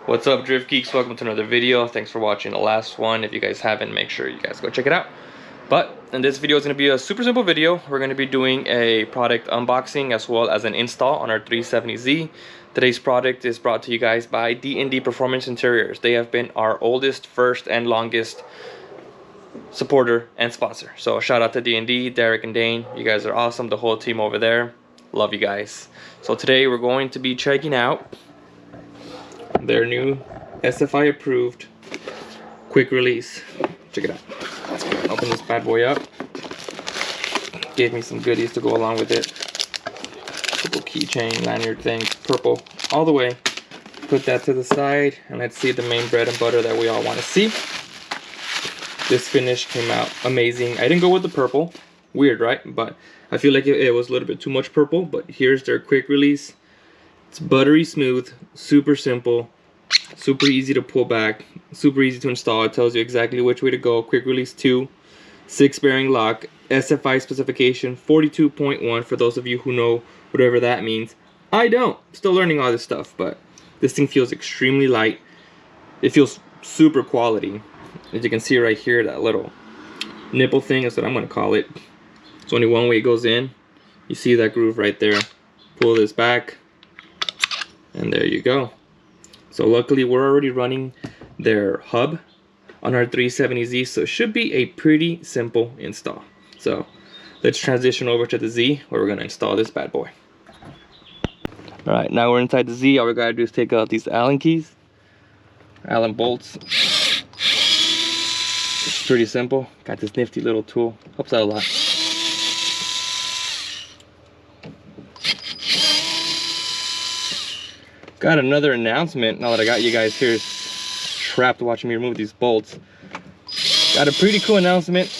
What's up, Drift Geeks? Welcome to another video. Thanks for watching the last one. If you guys haven't, make sure you guys go check it out. But in this video is going to be a super simple video. We're going to be doing a product unboxing as well as an install on our 370Z. Today's product is brought to you guys by DND Performance Interiors. They have been our oldest, first, and longest supporter and sponsor. So shout out to DND, Derek and Dane. You guys are awesome. The whole team over there. Love you guys. So today we're going to be checking out their new SFI approved quick release. Check it out. Let's open this bad boy up. Gave me some goodies to go along with it. Little keychain, lanyard thing, purple all the way. Put that to the side and let's see the main bread and butter that we all want to see. This finish came out amazing. I didn't go with the purple. Weird, right? But I feel like it was a little bit too much purple. But here's their quick release. It's buttery smooth, super simple, super easy to pull back, super easy to install. It tells you exactly which way to go. Quick release 2, 6 bearing lock, SFI specification 42.1 for those of you who know whatever that means. I don't. Still learning all this stuff, but this thing feels extremely light. It feels super quality. As you can see right here, that little nipple thing is what I'm going to call it. It's only one way it goes in. You see that groove right there. Pull this back. And there you go. So luckily we're already running their hub on our 370Z, so it should be a pretty simple install. So let's transition over to the Z where we're going to install this bad boy. Alright, now we're inside the Z. All we got to do is take out these Allen keys, Allen bolts. It's pretty simple. Got this nifty little tool. Helps out a lot. Got another announcement now that I got you guys here trapped watching me remove these bolts. Got a pretty cool announcement,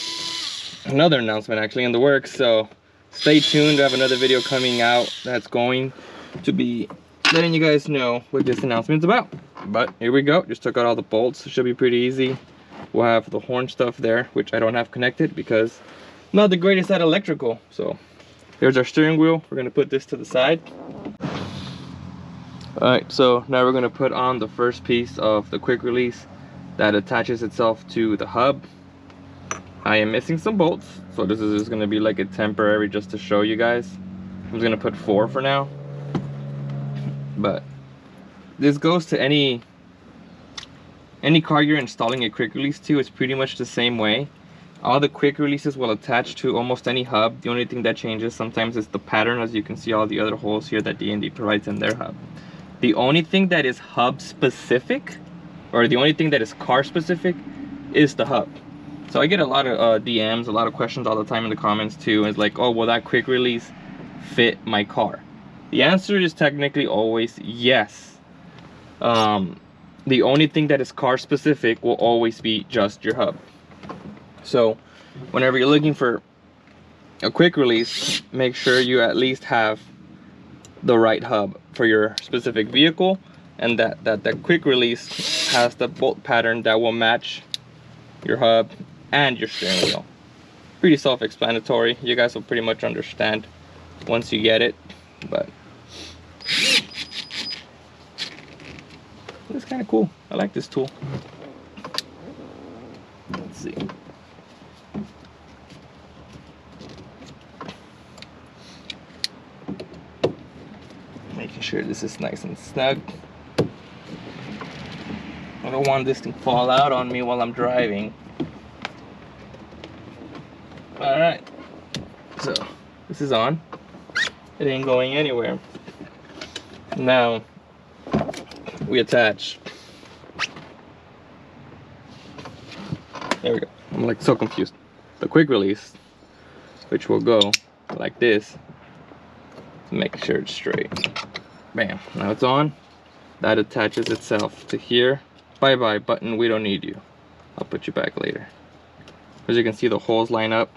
another announcement actually in the works, so stay tuned. I have another video coming out that's going to be letting you guys know what this announcement's about. But here we go, just took out all the bolts. It should be pretty easy. We'll have the horn stuff there, which I don't have connected because I'm not the greatest at electrical. So there's our steering wheel. We're going to put this to the side. Alright, so now we're going to put on the first piece of the quick release that attaches itself to the hub. I am missing some bolts, so this is just going to be like a temporary just to show you guys. I'm just going to put 4 for now. But this goes to any car you're installing a quick release to. It's pretty much the same way. All the quick releases will attach to almost any hub. The only thing that changes sometimes is the pattern, as you can see all the other holes here that DND provides in their hub. The only thing that is hub specific, or the only thing that is car specific, is the hub. So I get a lot of DMs, a lot of questions all the time in the comments too. It's like, oh, will that quick release fit my car? The answer is technically always yes. The only thing that is car specific will always be just your hub. So whenever you're looking for a quick release, make sure you at least have the right hub for your specific vehicle, and that quick release has the bolt pattern that will match your hub and your steering wheel. Pretty self-explanatory. You guys will pretty much understand once you get it, but it's kind of cool. I like this tool. Let's see. Making sure this is nice and snug. I don't want this to fall out on me while I'm driving. Alright, so this is on. It ain't going anywhere. Now we attach. There we go. I'm like so confused. The quick release, which will go like this, to make sure it's straight. Bam, now it's on. That attaches itself to here. Bye bye button, we don't need you. I'll put you back later. As you can see, the holes line up.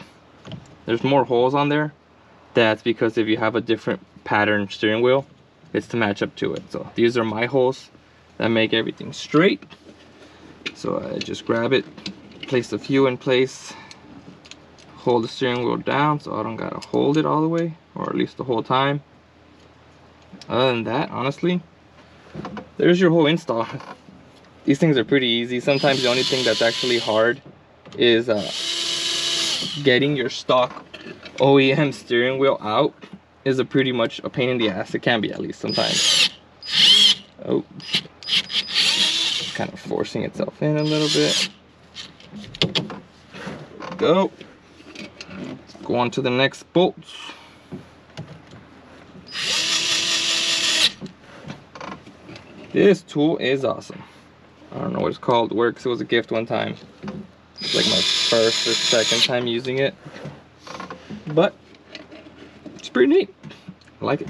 There's more holes on there. That's because if you have a different pattern steering wheel, it's to match up to it. So these are my holes that make everything straight. So I just grab it, place a few in place, hold the steering wheel down so I don't gotta hold it all the way, or at least the whole time. Other than that, honestly, there's your whole install. These things are pretty easy. Sometimes the only thing that's actually hard is getting your stock OEM steering wheel out is pretty much a pain in the ass. It can be, at least sometimes. Oh, kind of forcing itself in a little bit. Go. Let's go on to the next bolts. This tool is awesome. I don't know what it's called. Works. It was a gift one time. It's like my first or second time using it, but it's pretty neat. I like it.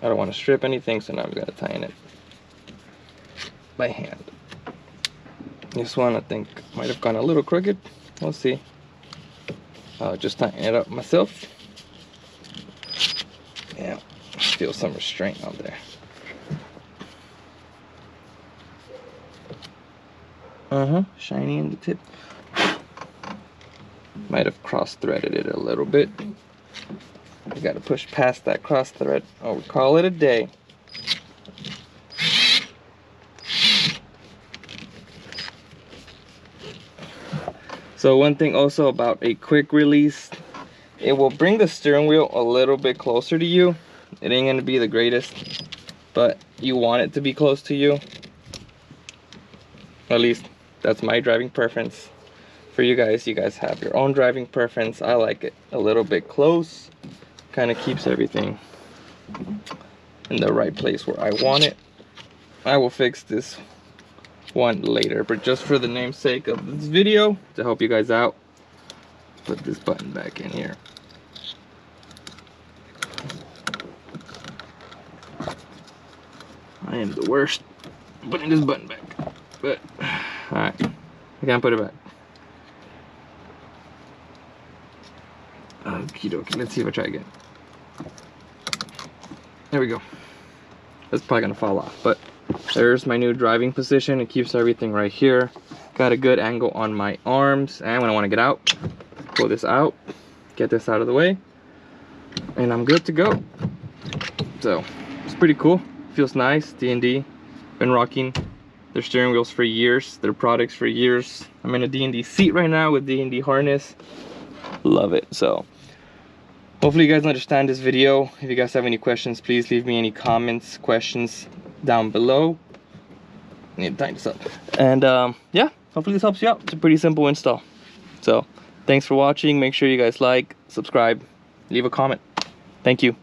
I don't want to strip anything, so now I'm going to tighten it by hand. This one I think might have gone a little crooked. We'll see. I'll just tighten it up myself. Yeah, feel some restraint on there. Shiny in the tip. Might have cross-threaded it a little bit. We gotta push past that cross thread. Oh, we call it a day. So one thing also about a quick release, it will bring the steering wheel a little bit closer to you. It ain't gonna be the greatest, but you want it to be close to you. At least that's my driving preference. For you guys have your own driving preference. I like it a little bit close. Kind of keeps everything in the right place where I want it. I will fix this one later, but just for the namesake of this video, to help you guys out, put this button back in here. I am the worst putting this button back, but alright, I can't put it back. Okie dokie, let's see if I try again. There we go. That's probably gonna fall off, but there's my new driving position. It keeps everything right here. Got a good angle on my arms, and when I want to get out, pull this out, get this out of the way, and I'm good to go. So it's pretty cool. Feels nice. DND been rocking their steering wheels for years, their products for years. I'm in a DND seat right now with DND harness. Love it. So hopefully you guys understand this video. If you guys have any questions, please leave me any comments, questions down below. I need to tighten this up. And yeah, hopefully this helps you out. It's a pretty simple install. So thanks for watching. Make sure you guys like, subscribe, leave a comment. Thank you.